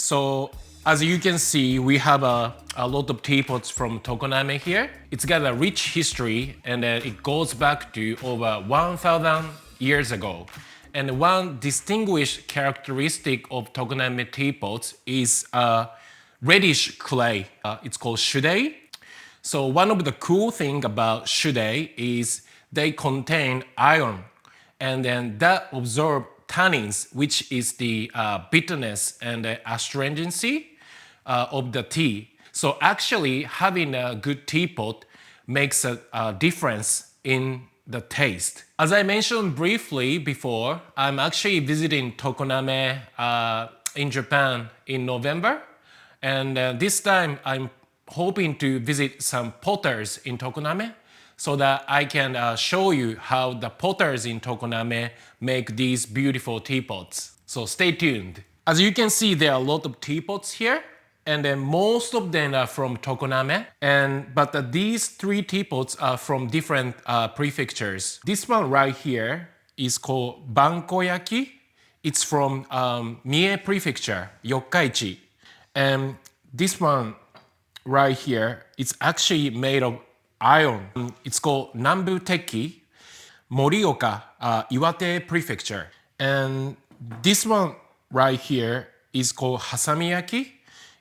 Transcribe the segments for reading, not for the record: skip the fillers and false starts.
So as you can see, we have a lot of teapots from Tokoname here. It's got a rich history and it goes back to over 1,000 years ago. And one distinguished characteristic of Tokoname teapots is reddish clay. It's called shudei. So one of the cool things about shudei is they contain iron, and then that absorb tannins, which is the bitterness and the astringency of the tea. So actually having a good teapot makes a difference in the taste. As I mentioned briefly before, I'm actually visiting Tokoname in Japan in November. And this time I'm hoping to visit some potters in Tokoname so that I can show you how the potters in Tokoname make these beautiful teapots. So stay tuned. As you can see, there are a lot of teapots here, and then most of them are from Tokoname. But these three teapots are from different prefectures. This one right here is called Bankoyaki. It's from Mie Prefecture, Yokkaichi. And this one right here, it's actually made of iron. It's called Nambu Teki, Morioka, Iwate Prefecture. And this one right here is called Hasamiyaki.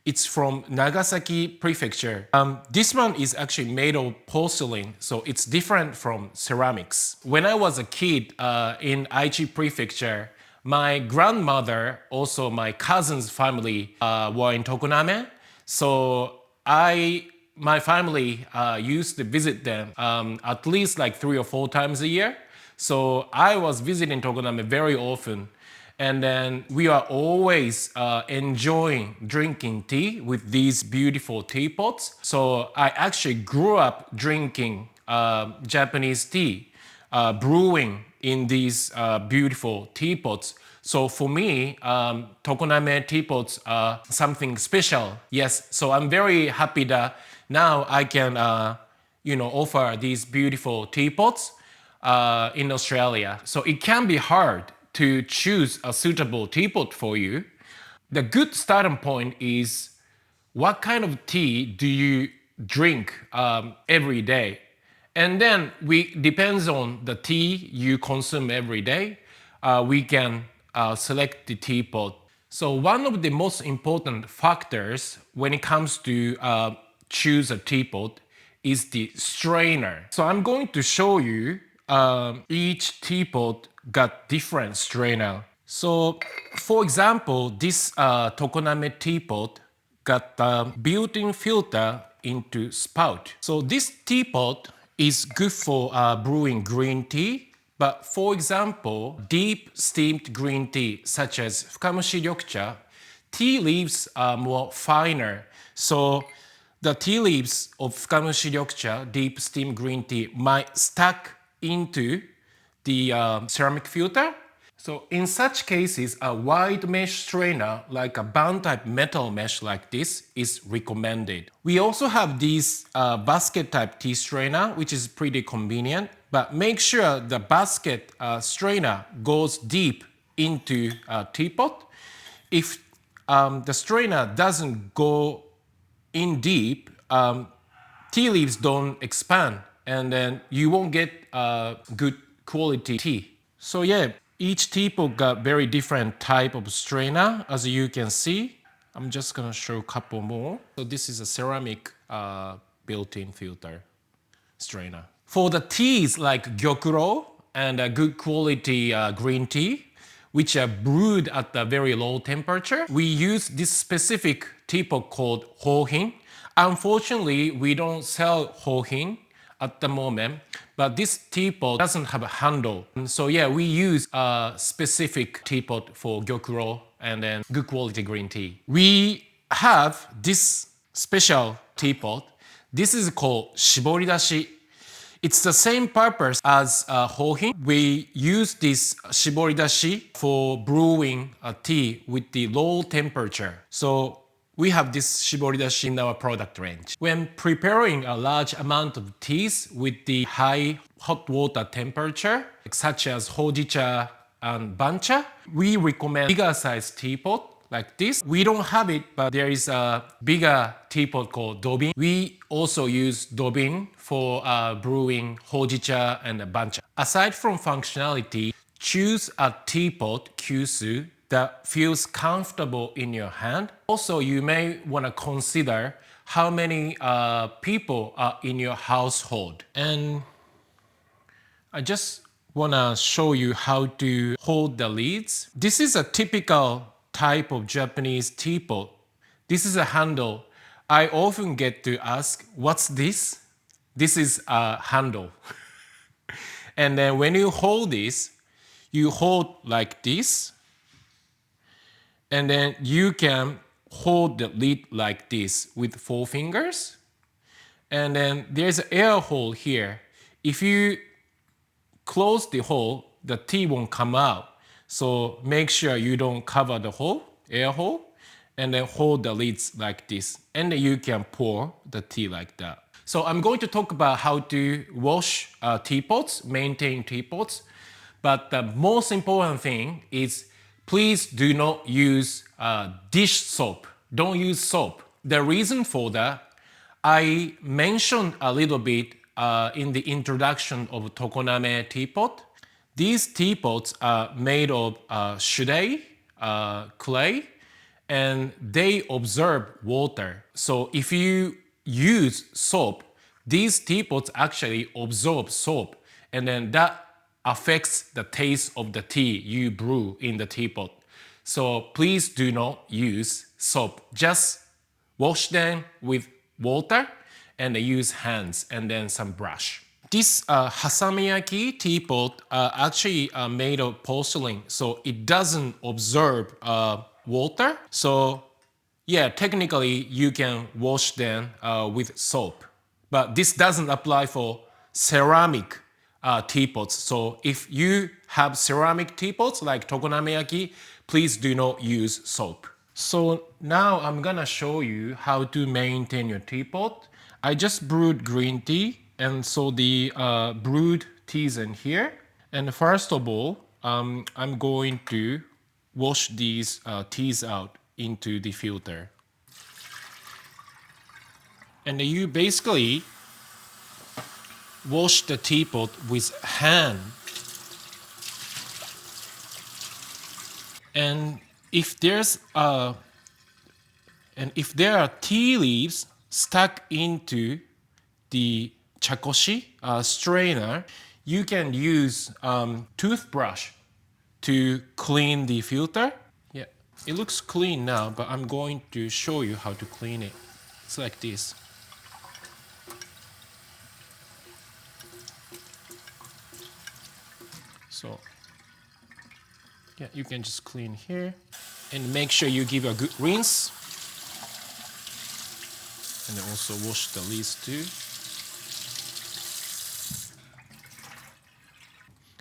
It's from Nagasaki Prefecture. This one is actually made of porcelain, so it's different from ceramics. When I was a kid in Aichi Prefecture, my grandmother, also my cousin's family were in Tokoname. So my family used to visit them at least like 3 or 4 times a year. So I was visiting Tokoname very often. And then we are always enjoying drinking tea with these beautiful teapots. So I actually grew up drinking Japanese tea, brewing in these beautiful teapots. So for me, Tokoname teapots are something special. Yes, so I'm very happy that now I can offer these beautiful teapots in Australia. So it can be hard to choose a suitable teapot for you. The good starting point is what kind of tea do you drink every day? And then depends on the tea you consume every day, we can select the teapot. So one of the most important factors when it comes to choose a teapot is the strainer. So I'm going to show you each teapot got different strainer. So for example, this Tokoname teapot got a built-in filter into spout. So this teapot is good for brewing green tea. But for example, deep steamed green tea such as fukamushi ryokucha, tea leaves are more finer. So the tea leaves of fukamushi ryokucha, deep steamed green tea, might stack into the ceramic filter. So in such cases, a wide mesh strainer like a band type metal mesh like this is recommended. We also have this basket type tea strainer, which is pretty convenient, but make sure the basket strainer goes deep into a teapot. If the strainer doesn't go in deep, tea leaves don't expand, and then you won't get good quality tea. So yeah, each teapot got very different type of strainer, as you can see. I'm just gonna show a couple more. So this is a ceramic built-in filter strainer. For the teas like gyokuro and a good quality green tea, which are brewed at a very low temperature, we use this specific teapot called hohin. Unfortunately, we don't sell hohin at the moment, but this teapot doesn't have a handle. So yeah, we use a specific teapot for gyokuro and then good quality green tea. We have this special teapot. This is called shiboridashi. It's the same purpose as hohin. We use this shiboridashi for brewing a tea with the low temperature. So we have this shiboridashi in our product range. When preparing a large amount of teas with the high hot water temperature, such as hojicha and bancha, we recommend bigger size teapot like this. We don't have it, but there is a bigger teapot called dobin. We also use dobin for brewing hojicha and bancha. Aside from functionality, choose a teapot, Kyusu, that feels comfortable in your hand. Also, you may want to consider how many people are in your household. And I just want to show you how to hold the lids. This is a typical type of Japanese teapot. This is a handle. I often get to ask, what's this? This is a handle. And then when you hold this, you hold like this. And then you can hold the lid like this with 4 fingers. And then there's an air hole here. If you close the hole, the tea won't come out. So make sure you don't cover the hole, air hole, and then hold the lids like this. And then you can pour the tea like that. So I'm going to talk about how to wash teapots, maintain teapots. But the most important thing is please do not use dish soap. Don't use soap. The reason for that, I mentioned a little bit in the introduction of Tokoname teapot. These teapots are made of shudei, clay, and they absorb water. So if you use soap, these teapots actually absorb soap, and then that affects the taste of the tea you brew in the teapot. So please do not use soap. Just wash them with water and use hands and then some brush. This hasamiyaki teapot actually made of porcelain, so it doesn't absorb water. So yeah, technically you can wash them with soap. But this doesn't apply for ceramic teapots. So if you have ceramic teapots like Tokoname-yaki, please do not use soap. So now I'm gonna show you how to maintain your teapot. I just brewed green tea, and so the brewed tea is in here. And first of all, I'm going to wash these teas out into the filter. And you basically wash the teapot with hand. And if there are tea leaves stuck into the chakoshi strainer, you can use toothbrush to clean the filter. Yeah, it looks clean now, but I'm going to show you how to clean it. It's like this. So yeah, you can just clean here and make sure you give a good rinse. And then also wash the leaves too.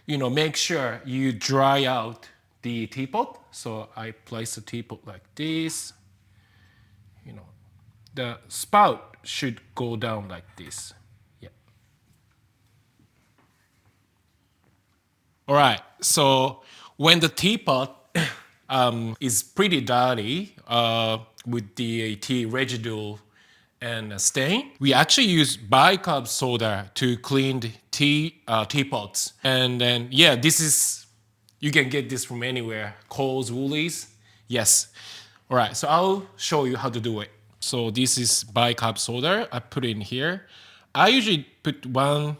Make sure you dry out the teapot. So I place the teapot like this. The spout should go down like this. Yeah. All right. So when the teapot is pretty dirty with the tea residue and stain, we actually use bicarb soda to clean the teapots. And then, yeah, you can get this from anywhere. Kohl's, Woolies, yes. All right, so I'll show you how to do it. So this is bicarb soda. I put it in here. I usually put 1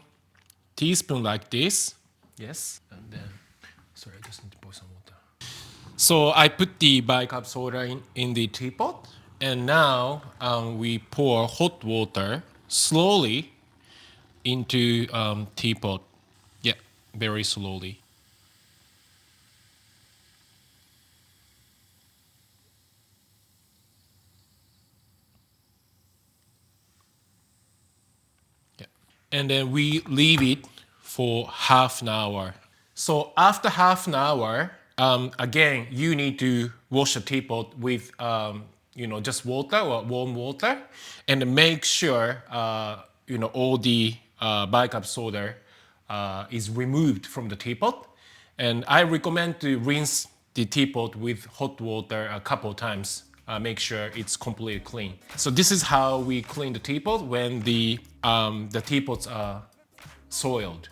teaspoon like this. Yes, and then, sorry, I just need to pour some water. So I put the bicarb soda in the teapot. And now we pour hot water slowly into teapot. Yeah, very slowly. Yeah. And then we leave it for half an hour. So after half an hour, again, you need to wash the teapot with just water or warm water, and make sure all the bicarb soda is removed from the teapot. And I recommend to rinse the teapot with hot water a couple times. Make sure it's completely clean. So this is how we clean the teapot when the teapots are soiled.